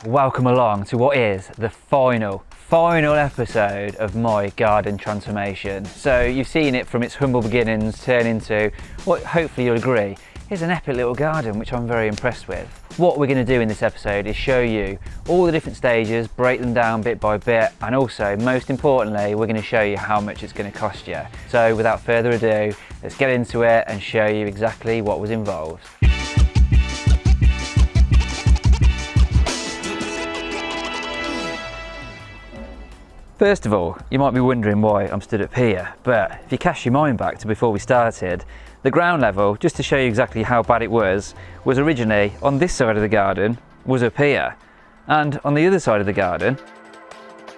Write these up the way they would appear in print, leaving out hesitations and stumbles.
Welcome along to what is the final episode of my garden transformation. So you've seen it from its humble beginnings turn into what hopefully you'll agree is an epic little garden, which I'm very impressed with. What we're going to do in this episode is show you all the different stages, break them down bit by bit, and also most importantly we're going to show you how much it's going to cost you. So without further ado, let's get into it and show you exactly what was involved. First of all, you might be wondering why I'm stood up here, but if you cast your mind back to before we started, the ground level, just to show you exactly how bad it was originally on this side of the garden, was up here, and on the other side of the garden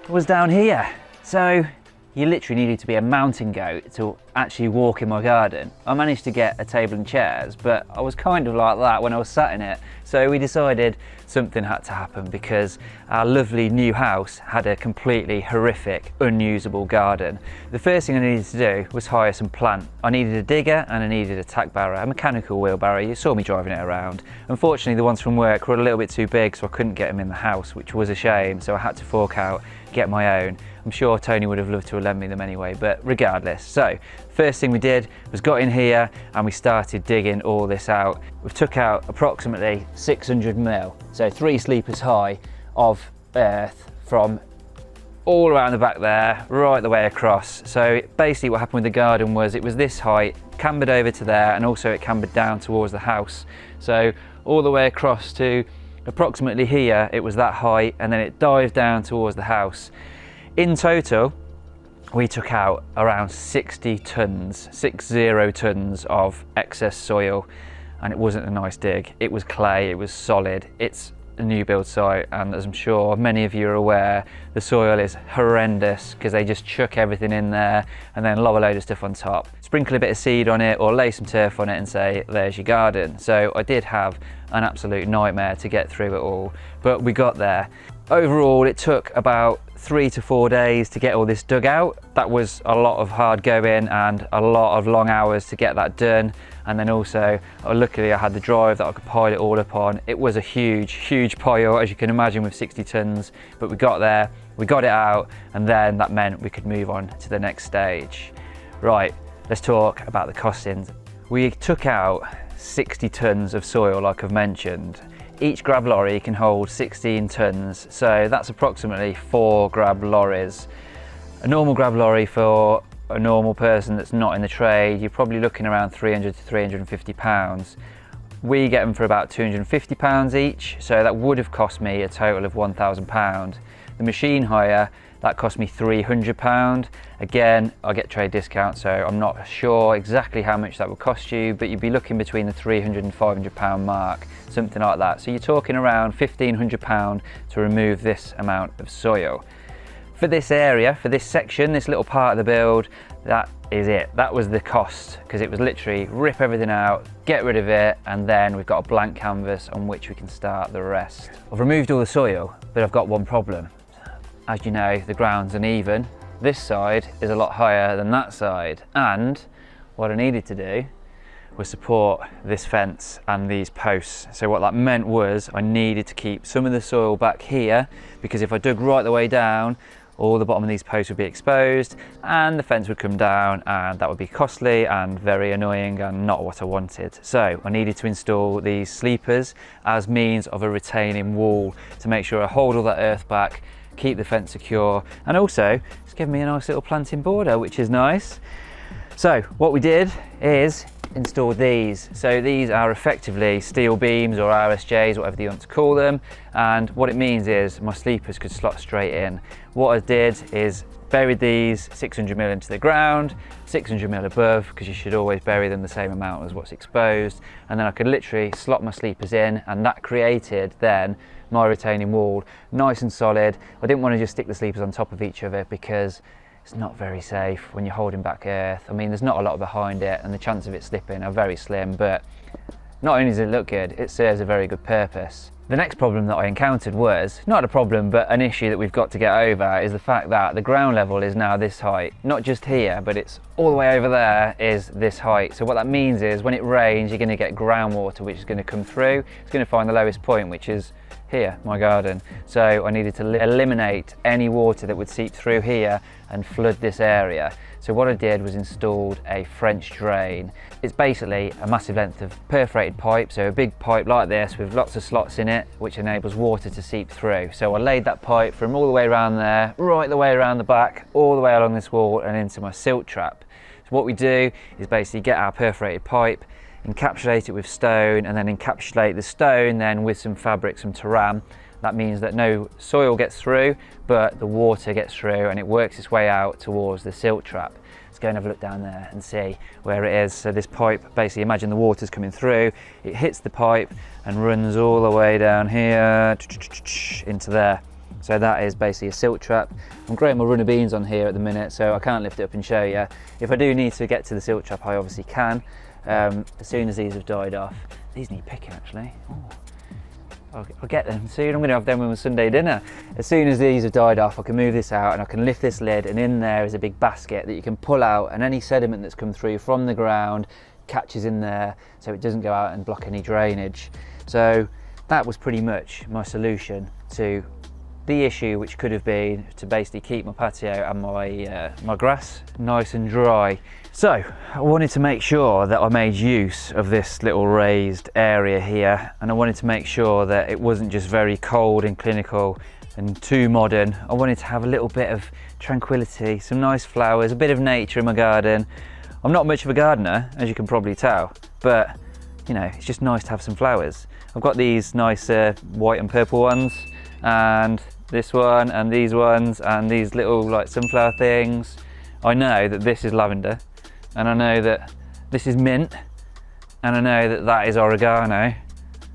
was down here. So you literally needed to be a mountain goat to actually walk in my garden. I managed to get a table and chairs, but I was kind of like that when I was sat in it. So we decided something had to happen because our lovely new house had a completely horrific, unusable garden. The first thing I needed to do was hire some plant. I needed a digger and I needed a tack barrow, a mechanical wheelbarrow. You saw me driving it around. Unfortunately, the ones from work were a little bit too big, so I couldn't get them in the house, which was a shame. So I had to fork out, get my own. I'm sure Tony would have loved to have lent me them anyway, but regardless. So first thing we did was got in here and we started digging all this out. We've took out approximately 600 mil, so 3 sleepers high of earth from all around the back there, right the way across. So basically what happened with the garden was it was this height, cambered over to there, and also it cambered down towards the house. So all the way across to approximately here, it was that height, and then it dived down towards the house. In total, we took out around 60 tons of excess soil, and it wasn't a nice dig. It was clay, it was solid. It's a new build site, and as I'm sure many of you are aware, the soil is horrendous because they just chuck everything in there and then lob a load of stuff on top. Sprinkle a bit of seed on it or lay some turf on it and say, there's your garden. So I did have an absolute nightmare to get through it all, but we got there. Overall, it took about 3 to 4 days to get all this dug out. That was a lot of hard going and a lot of long hours to get that done. And then also, luckily I had the drive that I could pile it all up on. It was a huge pile, as you can imagine, with 60 tons, but we got there, we got it out, and then that meant we could move on to the next stage. Right, let's talk about the costings. We took out 60 tons of soil, like I've mentioned. Each grab lorry can hold 16 tons, so that's approximately 4 grab lorries. A normal grab lorry for a normal person that's not in the trade, you're probably looking around 300 to 350 pounds. We get them for about 250 pounds each, so that would have cost me a total of 1,000 pound. The machine hire, that cost me 300 pound. Again, I get trade discount, so I'm not sure exactly how much that would cost you, but you'd be looking between the 300 and 500 pound mark, something like that. So you're talking around 1,500 pound to remove this amount of soil. For this area, for this section, this little part of the build, that is it. That was the cost, because it was literally rip everything out, get rid of it, and then we've got a blank canvas on which we can start the rest. I've removed all the soil, but I've got one problem. As you know, the ground's uneven. This side is a lot higher than that side, and what I needed to do was support this fence and these posts. So what that meant was I needed to keep some of the soil back here, because if I dug right the way down, all the bottom of these posts would be exposed and the fence would come down, and that would be costly and very annoying and not what I wanted. So I needed to install these sleepers as means of a retaining wall to make sure I hold all that earth back, keep the fence secure, and also it's given me a nice little planting border, which is nice. So what we did is install these. So these are effectively steel beams or RSJs, whatever you want to call them, and what it means is my sleepers could slot straight in. What I did is buried these 600 mil into the ground, 600 mil above, because you should always bury them the same amount as what's exposed, and then I could literally slot my sleepers in, and that created then my retaining wall, nice and solid. I didn't want to just stick the sleepers on top of each other because it's not very safe when you're holding back earth. I mean, there's not a lot behind it and the chance of it slipping are very slim, but not only does it look good, it serves a very good purpose. The next problem that I encountered was, not a problem, but an issue that we've got to get over, is the fact that the ground level is now this height. Not just here, but it's all the way over there is this height. So what that means is when it rains, you're going to get groundwater which is going to come through. It's going to find the lowest point, which is here, my garden. So I needed to eliminate any water that would seep through here and flood this area. So what I did was installed a French drain. It's basically a massive length of perforated pipe, so a big pipe like this with lots of slots in it, which enables water to seep through. So I laid that pipe from all the way around there, right the way around the back, all the way along this wall and into my silt trap. So what we do is basically get our perforated pipe, encapsulate it with stone, and then encapsulate the stone then with some fabric, some terram. That means that no soil gets through, but the water gets through and it works its way out towards the silt trap. Let's go and have a look down there and see where it is. So this pipe, basically imagine the water's coming through, it hits the pipe and runs all the way down here into there. So that is basically a silt trap. I'm growing my runner beans on here at the minute, so I can't lift it up and show you. If I do need to get to the silt trap, I obviously can. As soon as these have died off. These need picking actually. Ooh. I'll get them soon. I'm going to have them with my Sunday dinner. As soon as these have died off, I can move this out and I can lift this lid, and in there is a big basket that you can pull out, and any sediment that's come through from the ground catches in there so it doesn't go out and block any drainage. So that was pretty much my solution to the issue, which could have been to basically keep my patio and my grass nice and dry. So I wanted to make sure that I made use of this little raised area here, and I wanted to make sure that it wasn't just very cold and clinical and too modern. I wanted to have a little bit of tranquility, some nice flowers, a bit of nature in my garden. I'm not much of a gardener, as you can probably tell, but you know, it's just nice to have some flowers. I've got these nice white and purple ones, and this one, and these ones, and these little like sunflower things. I know that this is lavender, and I know that this is mint, and I know that that is oregano.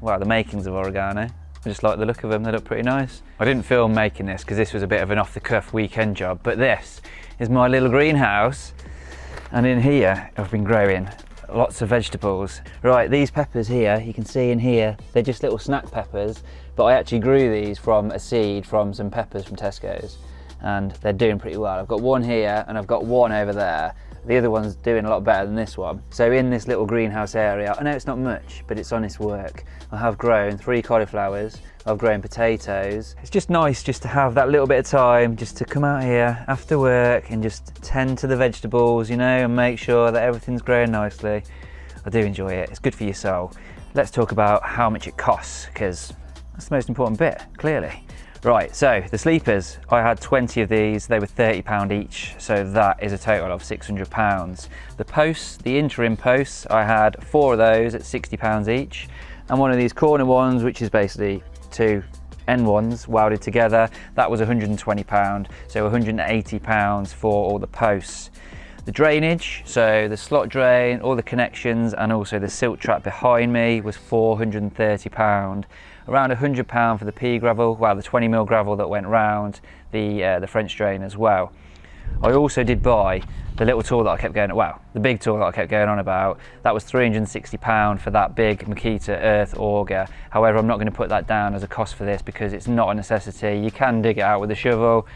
Well, the makings of oregano. I just like the look of them, they look pretty nice. I didn't film making this because this was a bit of an off-the-cuff weekend job, but this is my little greenhouse, and in here I've been growing lots of vegetables. Right, these peppers here, you can see in here, they're just little snack peppers, but I actually grew these from a seed from some peppers from Tesco's, and they're doing pretty well. I've got one here and I've got one over there. The other one's doing a lot better than this one. So in this little greenhouse area, I know it's not much, but it's honest work. I have grown 3 cauliflowers, I've grown potatoes. It's just nice just to have that little bit of time just to come out here after work and just tend to the vegetables, you know, and make sure that everything's growing nicely. I do enjoy it, it's good for your soul. Let's talk about how much it costs, because that's the most important bit, clearly. Right, so the sleepers, I had 20 of these, they were £30 each, so that is a total of £600. The posts, the interim posts, I had 4 of those at £60 each, and one of these corner ones, which is basically 2 end ones welded together, that was £120, so £180 for all the posts. The drainage, so the slot drain, all the connections, and also the silt trap behind me was £430. Around £100 for the pea gravel, well, the 20mm gravel that went round the French drain as well. I also did buy the little tool that I kept going, well, the big tool that I kept going on about. That was £360 for that big Makita earth auger. However, I'm not going to put that down as a cost for this because it's not a necessity. You can dig it out with a shovel,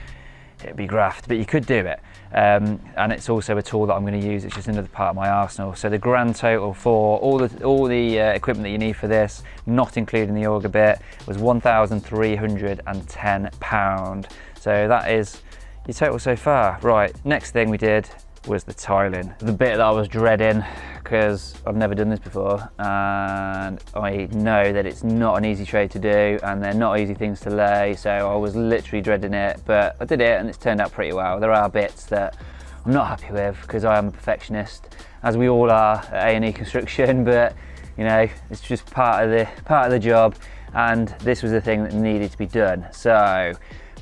it'd be graft, but you could do it. And it's also a tool that I'm going to use. It's just another part of my arsenal. So the grand total for all the equipment that you need for this, not including the auger bit, was £1,310. So that is your total so far. Right, next thing we did was the tiling. The bit that I was dreading, because I've never done this before, and I know that it's not an easy trade to do, and they're not easy things to lay, so I was literally dreading it, but I did it and it's turned out pretty well. There are bits that I'm not happy with, because I am a perfectionist, as we all are at A&E Construction, but you know, it's just part of the job, and this was the thing that needed to be done. So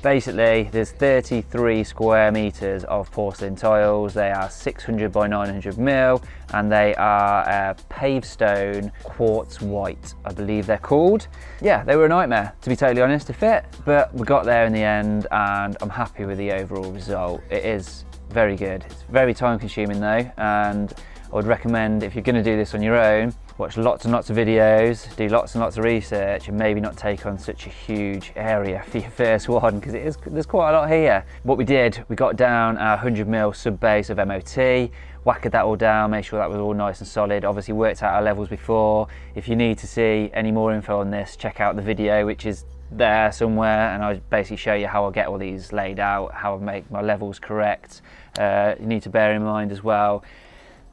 basically, there's 33 square meters of porcelain tiles. They are 600 by 900 mil, and they are paved stone quartz white, I believe they're called. Yeah, they were a nightmare, to be totally honest, to fit, but we got there in the end, and I'm happy with the overall result. It is very good. It's very time consuming though, and I would recommend, if you're going to do this on your own, watch lots and lots of videos, do lots and lots of research, and maybe not take on such a huge area for your first one, because there's quite a lot here. What we did, we got down our 100mm sub base of MOT, whacked that all down, made sure that was all nice and solid, obviously worked out our levels before. If you need to see any more info on this, check out the video, which is there somewhere, and I'll basically show you how I get all these laid out, how I make my levels correct. You need to bear in mind as well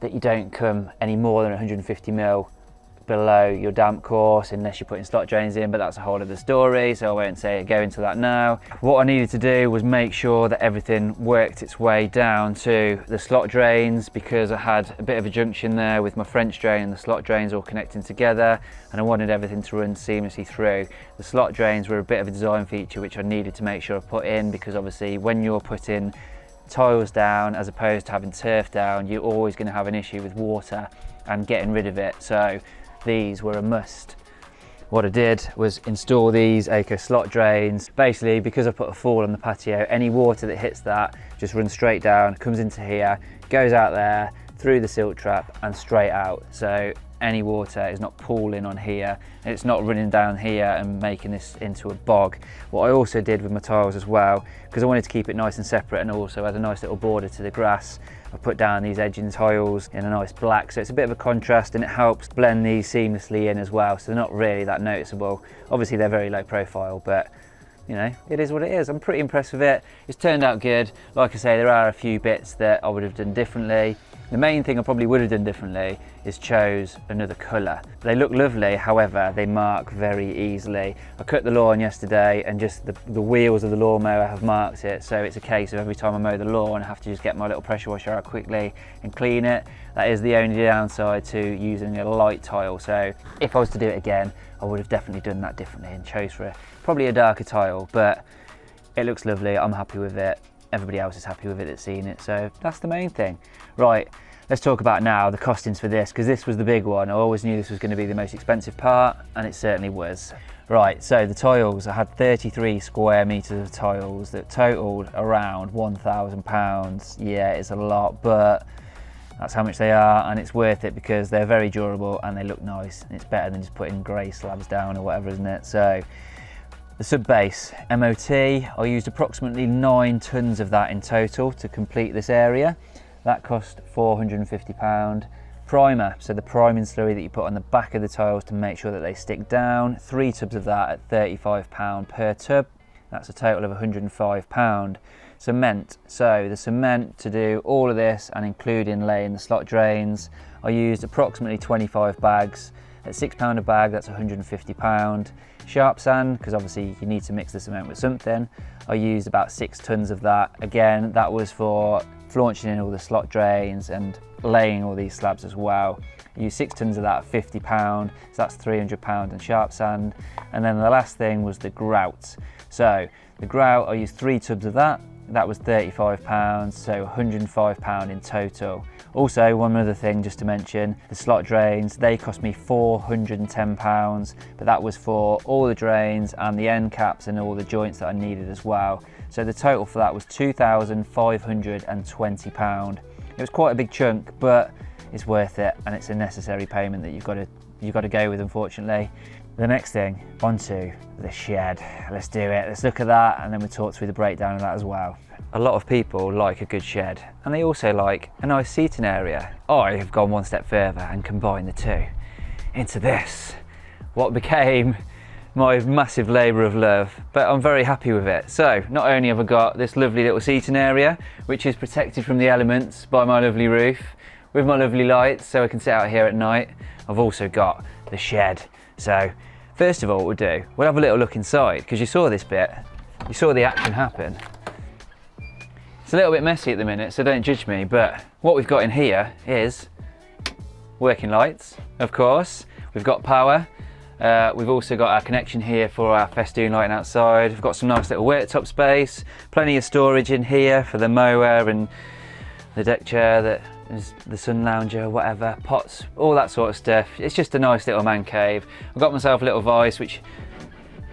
that you don't come any more than 150 mil below your damp course unless you're putting slot drains in, but that's a whole other story, so I won't go into that now. What I needed to do was make sure that everything worked its way down to the slot drains, because I had a bit of a junction there with my French drain and the slot drains all connecting together, and I wanted everything to run seamlessly through. The slot drains were a bit of a design feature which I needed to make sure I put in, because obviously when you're putting tiles down as opposed to having turf down, you're always going to have an issue with water and getting rid of it, so these were a must. What I did was install these Eco slot drains. Basically, because I put a fall on the patio, any water that hits that just runs straight down, comes into here, goes out there, through the silt trap and straight out. So any water is not pooling on here, and it's not running down here and making this into a bog. What I also did with my tiles as well, because I wanted to keep it nice and separate and also had a nice little border to the grass, I put down these edging tiles in a nice black, so it's a bit of a contrast and it helps blend these seamlessly in as well, so they're not really that noticeable. Obviously they're very low profile, but you know, it is what it is. I'm pretty impressed with it. It's turned out good. Like I say, there are a few bits that I would have done differently. The main thing I probably would have done differently is chose another colour. They look lovely, however, they mark very easily. I cut the lawn yesterday and just the wheels of the lawnmower have marked it, so it's a case of every time I mow the lawn I have to just get my little pressure washer out quickly and clean it. That is the only downside to using a light tile, so if I was to do it again I would have definitely done that differently and chose for probably a darker tile, but it looks lovely. I'm happy with it. Everybody else is happy with it that's seen it, so that's the main thing. Right, let's talk about now the costings for this, because this was the big one. I always knew this was going to be the most expensive part, and it certainly was. Right, so the tiles, I had 33 square meters of tiles that totaled around £1,000. Yeah, it's a lot, but that's how much they are, and it's worth it because they're very durable and they look nice, and it's better than just putting grey slabs down or whatever, isn't it? So the sub base MOT, I used approximately 9 tons of that in total to complete this area. That cost £450. Primer, so the priming slurry that you put on the back of the tiles to make sure that they stick down, 3 tubs of that at £35 per tub. That's a total of £105. Cement, so the cement to do all of this and including laying the slot drains, I used approximately 25 bags at £6 a bag. That's £150. Sharp sand, because obviously you need to mix the cement with something, I used about 6 tons of that. Again, that was for flaunching in all the slot drains and laying all these slabs as well. I used 6 tons of that at £50, so that's £300 in sharp sand. And then the last thing was the grout. So the grout, I used 3 tubs of that. That was £35, so £105 in total. Also, one other thing just to mention, the slot drains, they cost me £410, but that was for all the drains and the end caps and all the joints that I needed as well. So the total for that was £2,520. It was quite a big chunk, but it's worth it, and it's a necessary payment that you've got to go with, unfortunately. The next thing, onto the shed. Let's do it. Let's look at that, and then we'll talk through the breakdown of that as well. A lot of people like a good shed, and they also like a nice seating area. I have gone one step further and combined the two into this, what became my massive labour of love, but I'm very happy with it. So not only have I got this lovely little seating area, which is protected from the elements by my lovely roof, with my lovely lights so I can sit out here at night, I've also got the shed. So first of all, what we'll do, we'll have a little look inside, because you saw this bit, you saw the action happen. It's a little bit messy at the minute, so don't judge me, but what we've got in here is working lights, of course. We've got power. We've also got our connection here for our festoon lighting outside. We've got some nice little worktop space, plenty of storage in here for the mower and the deck chair, the sun lounger, whatever, pots, all that sort of stuff. It's just a nice little man cave. I've got myself a little vise, which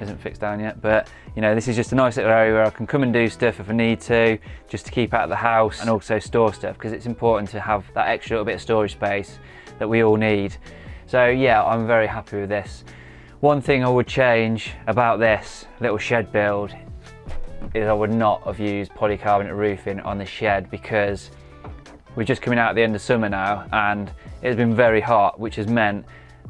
isn't fixed down yet, but you know, this is just a nice little area where I can come and do stuff if I need to, just to keep out of the house, and also store stuff, because it's important to have that extra little bit of storage space that we all need. So yeah, I'm very happy with this. One thing I would change about this little shed build is I would not have used polycarbonate roofing on the shed, because we're just coming out at the end of summer now and it's been very hot, which has meant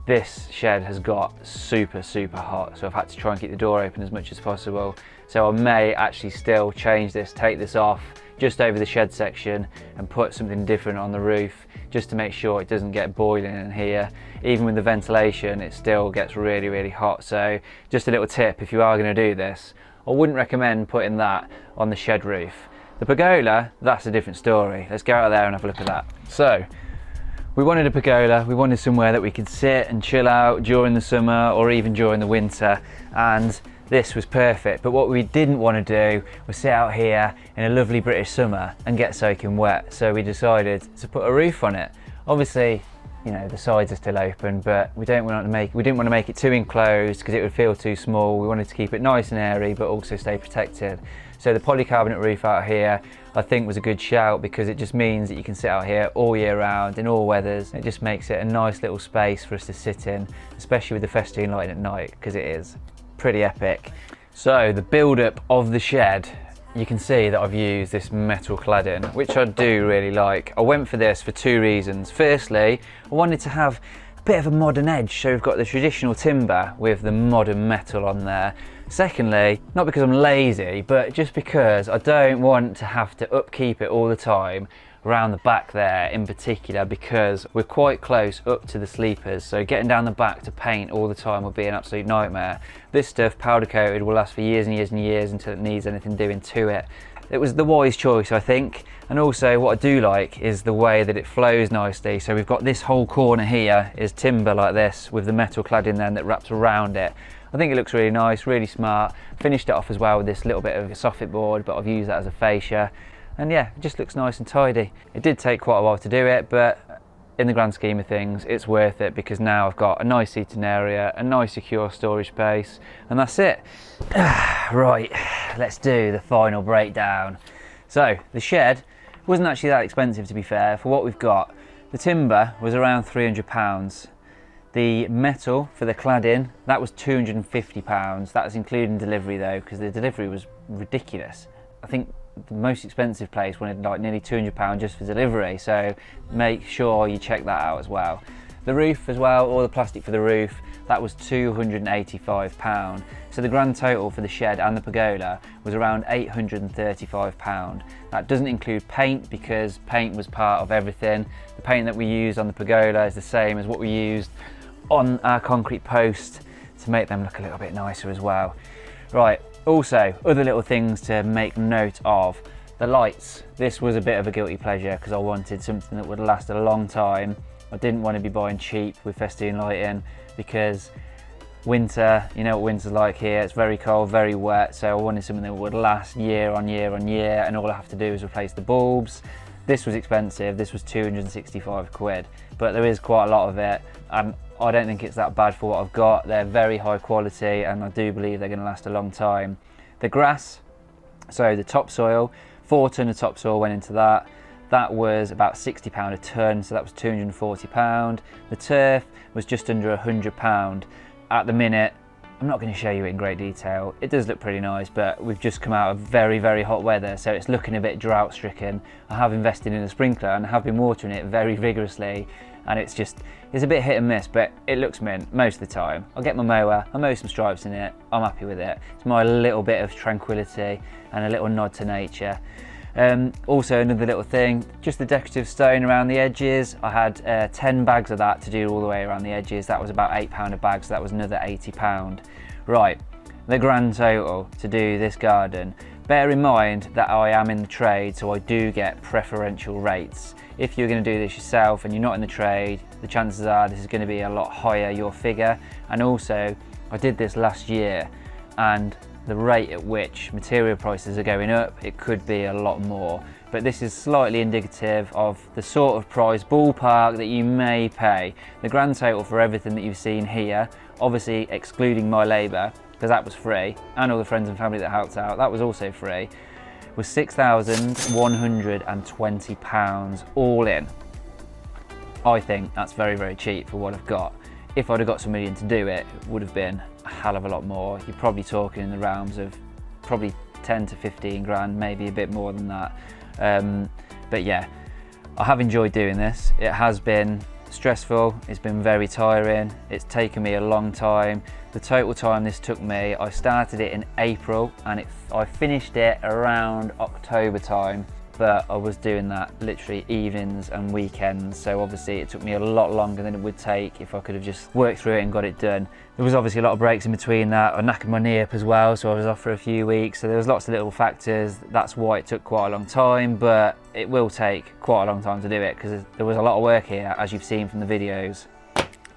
this shed has got super hot, so I've had to try and keep the door open as much as possible. So I may actually still change this, take this off just over the shed section and put something different on the roof, just to make sure it doesn't get boiling in here. Even with the ventilation, it still gets really hot. So just a little tip, if you are going to do this, I wouldn't recommend putting that on the shed roof. The pergola, that's a different story. Let's go out there and have a look at that. So we wanted a pergola, we wanted somewhere that we could sit and chill out during the summer or even during the winter, and this was perfect. But what we didn't want to do was sit out here in a lovely British summer and get soaking wet. So we decided to put a roof on it. Obviously, you know, the sides are still open, but we didn't want to make it too enclosed because it would feel too small. We wanted to keep it nice and airy, but also stay protected. So the polycarbonate roof out here, I think, was a good shout, because it just means that you can sit out here all year round in all weathers. It just makes it a nice little space for us to sit in, especially with the festoon lighting at night, because it is pretty epic. So the build-up of the shed, you can see that I've used this metal cladding, which I do really like. I went for this for two reasons. Firstly, I wanted to have a bit of a modern edge, so we've got the traditional timber with the modern metal on there. Secondly, not because I'm lazy, but just because I don't want to have to upkeep it all the time around the back there in particular, because we're quite close up to the sleepers, so getting down the back to paint all the time would be an absolute nightmare. This stuff, powder coated, will last for years and years and years until it needs anything doing to it. It was the wise choice, I think. And also what I do like is the way that it flows nicely. So we've got this whole corner here is timber like this with the metal cladding then that wraps around it. I think it looks really nice, really smart. Finished it off as well with this little bit of a soffit board, but I've used that as a fascia. And yeah, it just looks nice and tidy. It did take quite a while to do it, but in the grand scheme of things, it's worth it, because now I've got a nice seating area, a nice secure storage space, and that's it. Right, let's do the final breakdown. So the shed wasn't actually that expensive, to be fair, for what we've got. The timber was around £300. The metal for the cladding, that was £250. That was including delivery though, because the delivery was ridiculous. I think the most expensive place wanted like nearly £200 just for delivery, so make sure you check that out as well. The roof as well, all the plastic for the roof, that was £285. So the grand total for the shed and the pergola was around £835. That doesn't include paint, because paint was part of everything. The paint that we used on the pergola is the same as what we used on our concrete post to make them look a little bit nicer as well. Right. Also, other little things to make note of. The lights. This was a bit of a guilty pleasure because I wanted something that would last a long time. I didn't want to be buying cheap with festoon lighting, because winter, you know what winter's like here, it's very cold, very wet, so I wanted something that would last year on year on year, and all I have to do is replace the bulbs. This was expensive, this was 265 quid, but there is quite a lot of it, and I don't think it's that bad for what I've got. They're very high quality, and I do believe they're going to last a long time. The grass, so the topsoil, 4 tonne of topsoil went into that. That was about £60 a tonne, so that was £240. The turf was just under £100. At the minute, I'm not going to show you it in great detail. It does look pretty nice, but we've just come out of very hot weather, so it's looking a bit drought stricken. I have invested in a sprinkler and have been watering it very vigorously, and it's a bit hit and miss, but it looks mint most of the time. I'll get my mower, I'll mow some stripes in it, I'm happy with it. It's my little bit of tranquility and a little nod to nature. Also another little thing, just the decorative stone around the edges. I had 10 bags of that to do all the way around the edges. That was about £8 a bag, so that was another £80. Right, the grand total to do this garden. Bear in mind that I am in the trade, so I do get preferential rates. If you're going to do this yourself and you're not in the trade, the chances are this is going to be a lot higher, your figure. And also, I did this last year, and the rate at which material prices are going up, it could be a lot more. But this is slightly indicative of the sort of price ballpark that you may pay. The grand total for everything that you've seen here, obviously excluding my labour, because that was free, and all the friends and family that helped out, that was also free, was £6,120 all in. I think that's very cheap for what I've got. If I'd have got somebody in to do it, it would have been a hell of a lot more. You're probably talking in the realms of probably 10 to 15 grand, maybe a bit more than that. But yeah, I have enjoyed doing this. It has been stressful, it's been very tiring, it's taken me a long time. The total time this took me, I started it in April and I finished it around October time, but I was doing that literally evenings and weekends, so obviously it took me a lot longer than it would take if I could have just worked through it and got it done. There was obviously a lot of breaks in between that. I knackered my knee up as well, so I was off for a few weeks, so there was lots of little factors. That's why it took quite a long time, but it will take quite a long time to do it because there was a lot of work here, as you've seen from the videos.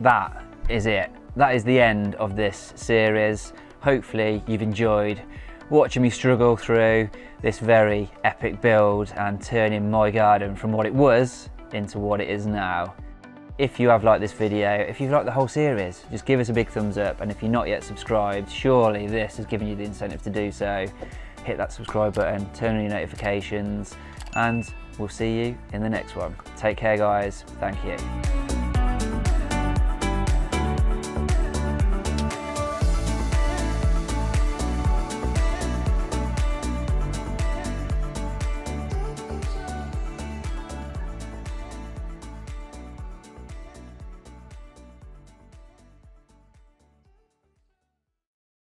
That is it. That is the end of this series. Hopefully you've enjoyed watching me struggle through this very epic build and turning my garden from what it was into what it is now. If you have liked this video, if you've liked the whole series, just give us a big thumbs up, and if you're not yet subscribed, surely this has given you the incentive to do so. Hit that subscribe button, turn on your notifications, and we'll see you in the next one. Take care guys, thank you.